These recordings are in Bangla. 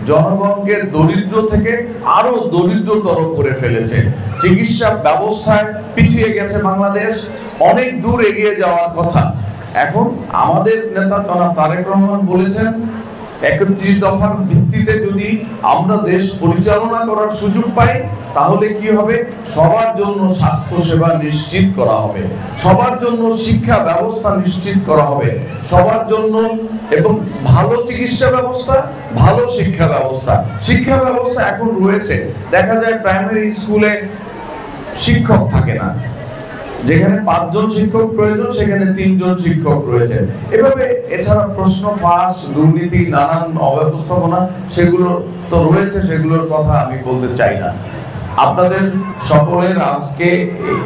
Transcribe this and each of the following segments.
জনগণকে দরিদ্র থেকে আরো দরিদ্রতর করে ফেলেছে। চিকিৎসা ব্যবস্থায় পিছিয়ে গেছে বাংলাদেশ, অনেক দূর এগিয়ে যাওয়ার কথা। এখন আমাদের নেতা জনাব তারেক রহমান বলেছেন 31 দফার ভিত্তিতে যদি আমরা দেশ পরিচালনা করার সুযোগ পাই তাহলে কি হবে, সবার জন্য স্বাস্থ্য সেবা নিশ্চিত করা হবে, সবার জন্য শিক্ষা ব্যবস্থা নিশ্চিত করা হবে, সবার জন্য এবং ভালো চিকিৎসা ব্যবস্থা, ভালো শিক্ষা ব্যবস্থা। শিক্ষা ব্যবস্থা এখন রয়েছে, দেখা যায় প্রাইমারি স্কুলে শিক্ষক থাকে না, যেখানে 5 জন শিক্ষক প্রয়োজন সেখানে 3 জন শিক্ষক রয়েছে। এভাবে এছাড়া প্রশ্ন ফাঁস, দুর্নীতি, নানান অব্যবস্থাপনা সেগুলো তো রয়েছে, সেগুলোর কথা আমি বলতে চাই না। আপনাদের সকলের আজকে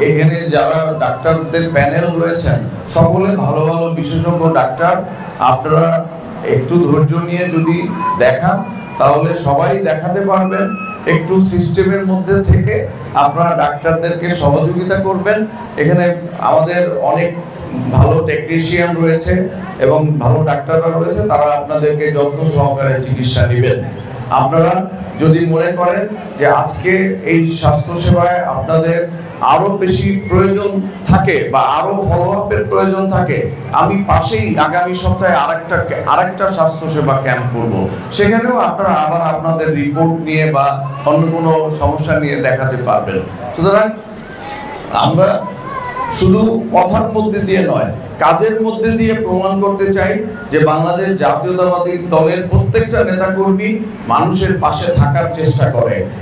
এখানে যারা ডাক্তারদের প্যানেল রয়েছেন সকলে ভালো ভালো বিশেষজ্ঞ ডাক্তার। আপনারা একটু ধৈর্য নিয়ে যদি দেখান তাহলে সবাই দেখাতে পারবেন। একটু সিস্টেমের মধ্যে থেকে আপনারা ডাক্তারদেরকে সহযোগিতা করবেন। এখানে আমাদের অনেক ভালো টেকনিশিয়ান রয়েছে এবং ভালো ডাক্তাররা রয়েছে, তারা আপনাদেরকে যত্ন সহকারে চিকিৎসা নেবেন। আপনারা যদি মনে করেন যে আজকে এই স্বাস্থ্য সেবায় আপনাদের আরো বেশি প্রয়োজন থাকে বা আরো ফলো আপের প্রয়োজন থাকে, আমি পাশেই আগামী সপ্তাহে আরেকটা স্বাস্থ্য সেবা ক্যাম্প করব। সেখানেও আপনারা আবার আপনাদের রিপোর্ট নিয়ে বা অন্য কোনো সমস্যা নিয়ে দেখাতে পারবেন। সুতরাং আমরা শুধু কথার মধ্যে দিয়ে নয়, কাজের মধ্যে দিয়ে প্রমাণ করতে চাই যে বাংলাদেশ জাতীয়তাবাদী দলের প্রত্যেকটা নেতাকর্মী মানুষের পাশে থাকার চেষ্টা করে।